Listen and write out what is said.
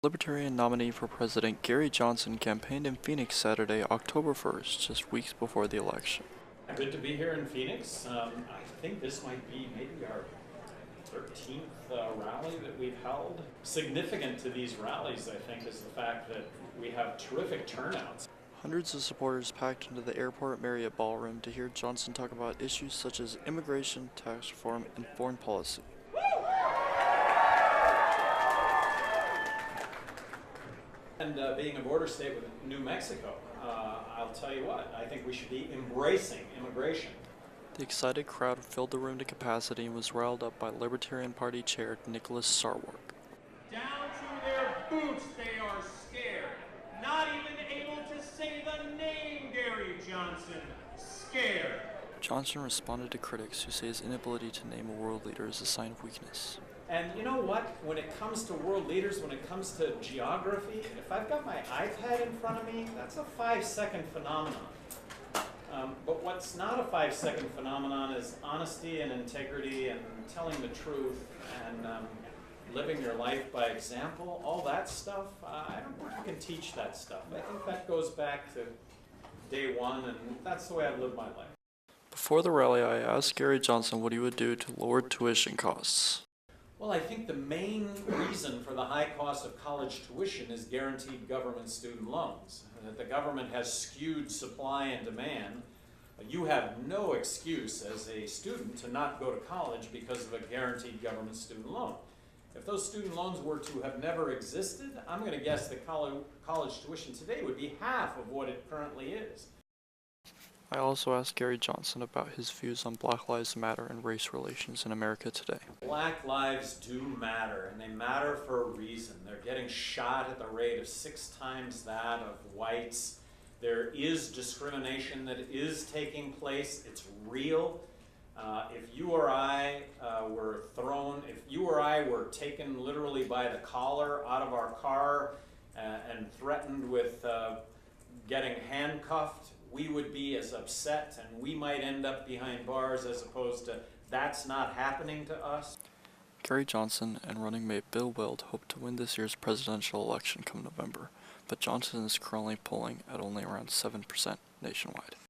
Libertarian nominee for president Gary Johnson campaigned in Phoenix Saturday, October 1st, just weeks before the election. Good to be here in Phoenix. I think this might be maybe our 13th rally that we've held. Significant to these rallies, I think, is the fact that we have terrific turnouts. Hundreds of supporters packed into the airport Marriott ballroom to hear Johnson talk about issues such as immigration, tax reform, and foreign policy. And being a border state with New Mexico, I'll tell you what, I think we should be embracing immigration. The excited crowd filled the room to capacity and was riled up by Libertarian Party Chair Nicholas Sarwark. Down to their boots they are scared, not even able to say the name Gary Johnson. Scared. Johnson responded to critics who say his inability to name a world leader is a sign of weakness. And you know what? When it comes to world leaders, when it comes to geography, if I've got my iPad in front of me, that's a 5-second phenomenon. But what's not a 5-second phenomenon is honesty and integrity and telling the truth and living your life by example. All that stuff, I don't think you can teach that stuff. I think that goes back to day one, and that's the way I've lived my life. Before the rally, I asked Gary Johnson what he would do to lower tuition costs. Well, I think the main reason for the high cost of college tuition is guaranteed government student loans. That the government has skewed supply and demand. You have no excuse as a student to not go to college because of a guaranteed government student loan. If those student loans were to have never existed, I'm going to guess that college tuition today would be half of what it currently is. I also asked Gary Johnson about his views on Black Lives Matter and race relations in America today. Black lives do matter, and they matter for a reason. They're getting shot at the rate of 6 times that of whites. There is discrimination that is taking place. It's real. If you or I were taken literally by the collar out of our car and threatened with getting handcuffed, we would be as upset, and we might end up behind bars as opposed to that's not happening to us. Gary Johnson and running mate Bill Wild hope to win this year's presidential election come November, but Johnson is currently polling at only around 7% nationwide.